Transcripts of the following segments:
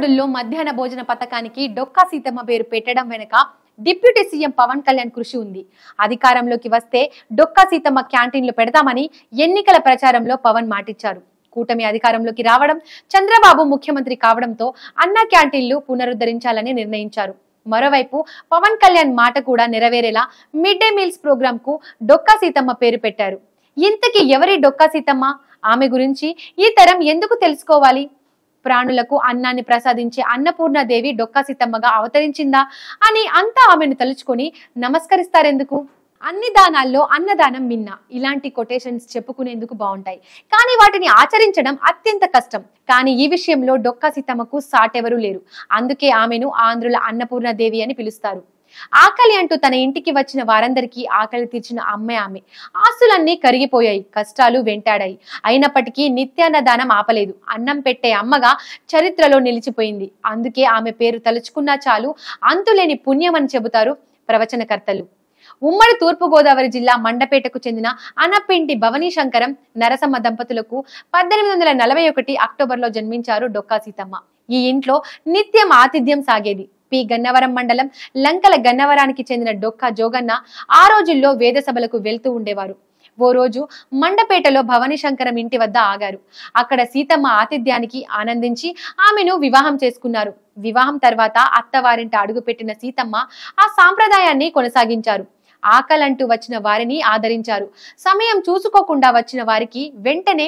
బడుల్లో మధ్యాహ్న భోజన పథకానికి డొక్కా సీతమ్మ పేరు పెట్టడం వెనుక డిప్యూటీ సీఎం పవన్ కళ్యాణ్ కృషి ఉంది. అధికారంలోకి వస్తే డొక్కా సీతమ్మ క్యాంటీన్లు పెడతామని ఎన్నికల ప్రచారంలో పవన్ మాటిచ్చారు. కూటమి అధికారంలోకి రావడం, చంద్రబాబు ముఖ్యమంత్రి కావడంతో అన్న క్యాంటీన్లు పునరుద్ధరించాలని నిర్ణయించారు. మరోవైపు పవన్ కళ్యాణ్ మాట కూడా నెరవేరేలా మిడ్ డే మీల్స్ ప్రోగ్రామ్ కు డొక్కా సీతమ్మ పేరు పెట్టారు. ఇంతకీ ఎవరి డొక్కా సీతమ్మ? ఆమె గురించి ఈ తరం ఎందుకు తెలుసుకోవాలి? ప్రాణులకు అన్నాన్ని ప్రసాదించే అన్నపూర్ణాదేవి డొక్కా సీతమ్మగా అవతరించిందా అని అంతా ఆమెను తలుచుకొని నమస్కరిస్తారెందుకు? అన్ని దానాల్లో అన్నదానం మిన్న ఇలాంటి కొటేషన్స్ చెప్పుకునేందుకు బాగుంటాయి, కానీ వాటిని ఆచరించడం అత్యంత కష్టం. కానీ ఈ విషయంలో డొక్కా సీతమ్మకు సాటెవరూ లేరు. అందుకే ఆమెను ఆంధ్రుల అన్నపూర్ణాదేవి అని పిలుస్తారు. ఆకలి అంటూ తన ఇంటికి వచ్చిన వారందరికీ ఆకలి తీర్చిన అమ్మే ఆమె. ఆస్తులన్నీ కరిగిపోయాయి, కష్టాలు వెంటాడాయి. అయినప్పటికీ నిత్యాన్నదానం ఆపలేదు. అన్నం పెట్టే అమ్మగా చరిత్రలో నిలిచిపోయింది. అందుకే ఆమె పేరు తలుచుకున్నా చాలు అంతులేని పుణ్యం అని చెబుతారు ప్రవచనకర్తలు. ఉమ్మడి తూర్పు గోదావరి జిల్లా మండపేటకు చెందిన అనపింటి భవనీ శంకరం నరసమ్మ దంపతులకు 1841 అక్టోబర్లో జన్మించారు డొక్కా సీతమ్మ. ఈ ఇంట్లో నిత్యం ఆతిథ్యం సాగేది. పి గన్నవరం మండలం లంకల గన్నవరానికి చెందిన డొక్కా జోగన్న ఆ రోజుల్లో వేద సభలకు వెళ్తూ ఉండేవారు. ఓ రోజు మండపేటలో భవనీ శంకరం ఇంటి వద్ద ఆగారు. అక్కడ సీతమ్మ ఆతిథ్యానికి ఆనందించి ఆమెను వివాహం చేసుకున్నారు. వివాహం తర్వాత అత్తవారింట అడుగుపెట్టిన సీతమ్మ ఆ సాంప్రదాయాన్ని కొనసాగించారు. ఆకలంటూ వచ్చిన వారిని ఆదరించారు. సమయం చూసుకోకుండా వచ్చిన వారికి వెంటనే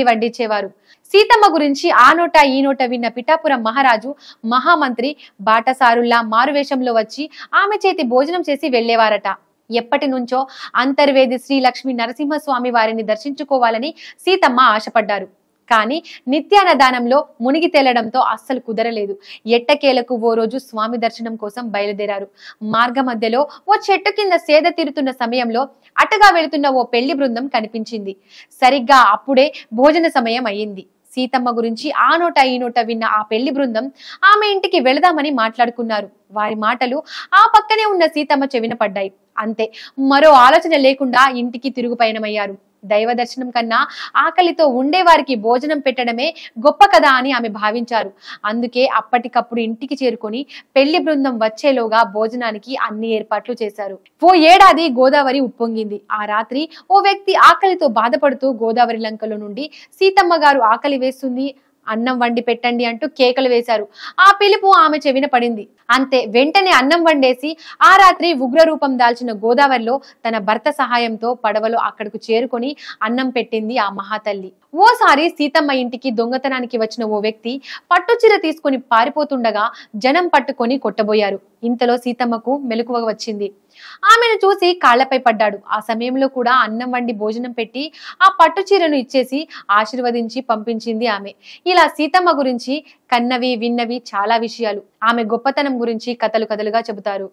వడ్డించేవారు. సీతమ్మ గురించి ఆ నోట ఈ నోట విన్న పిఠాపురం మహారాజు మహామంత్రి బాటసారుల్లా మారువేషంలో వచ్చి ఆమె చేతి భోజనం చేసి వెళ్లేవారట. ఎప్పటి నుంచో అంతర్వేది శ్రీ లక్ష్మీ నరసింహస్వామి వారిని దర్శించుకోవాలని సీతమ్మ ఆశపడ్డారు. కానీ నిత్యాన్నదానంలో మునిగి తేలడంతో అస్సలు కుదరలేదు. ఎట్టకేలకు ఓ రోజు స్వామి దర్శనం కోసం బయలుదేరారు. మార్గ మధ్యలో ఓ చెట్టు కింద సేద తీరుతున్న సమయంలో అటుగా వెళుతున్న ఓ పెళ్లి బృందం కనిపించింది. సరిగ్గా అప్పుడే భోజన సమయం అయ్యింది. సీతమ్మ గురించి ఆ నోట ఈ నోట విన్న ఆ పెళ్లి బృందం ఆమె ఇంటికి వెళదామని మాట్లాడుకున్నారు. వారి మాటలు ఆ పక్కనే ఉన్న సీతమ్మ చెవిన పడ్డాయి. అంతే, మరో ఆలోచన లేకుండా ఇంటికి తిరుగు పయనమయ్యారు. దైవ దర్శనం కన్నా ఆకలితో ఉండేవారికి భోజనం పెట్టడమే గొప్ప కదా అని ఆమె భావించారు. అందుకే అప్పటికప్పుడు ఇంటికి చేరుకొని పెళ్లి బృందం వచ్చేలోగా భోజనానికి అన్ని ఏర్పాట్లు చేశారు. ఓ ఏడాది గోదావరి ఉప్పొంగింది. ఆ రాత్రి ఓ వ్యక్తి ఆకలితో బాధపడుతూ గోదావరి లంకలో నుండి సీతమ్మ గారు ఆకలి వేస్తుంది, అన్నం వండి పెట్టండి అంటూ కేకలు వేశారు. ఆ పిలుపు ఆమె చెవిన పడింది. అంతే, వెంటనే అన్నం వండేసి ఆ రాత్రి ఉగ్రరూపం దాల్చిన గోదావరిలో తన భర్త సహాయంతో పడవలో అక్కడకు చేరుకొని అన్నం పెట్టింది ఆ మహాతల్లి. ఓసారి సీతమ్మ ఇంటికి దొంగతనానికి వచ్చిన ఓ వ్యక్తి పట్టుచీర తీసుకొని పారిపోతుండగా జనం పట్టుకొని కొట్టబోయారు. ఇంతలో సీతమ్మకు మెలకువ వచ్చింది. ఆమెను చూసి కాళ్లపై పడ్డాడు. ఆ సమయంలో కూడా అన్నం వండి భోజనం పెట్టి ఆ పట్టుచీరను ఇచ్చేసి ఆశీర్వదించి పంపించింది ఆమె. ఇలా సీతమ్మ గురించి కన్నవి విన్నవి చాలా విషయాలు, ఆమె గొప్పతనం గురించి కథలుగా చెబుతారు.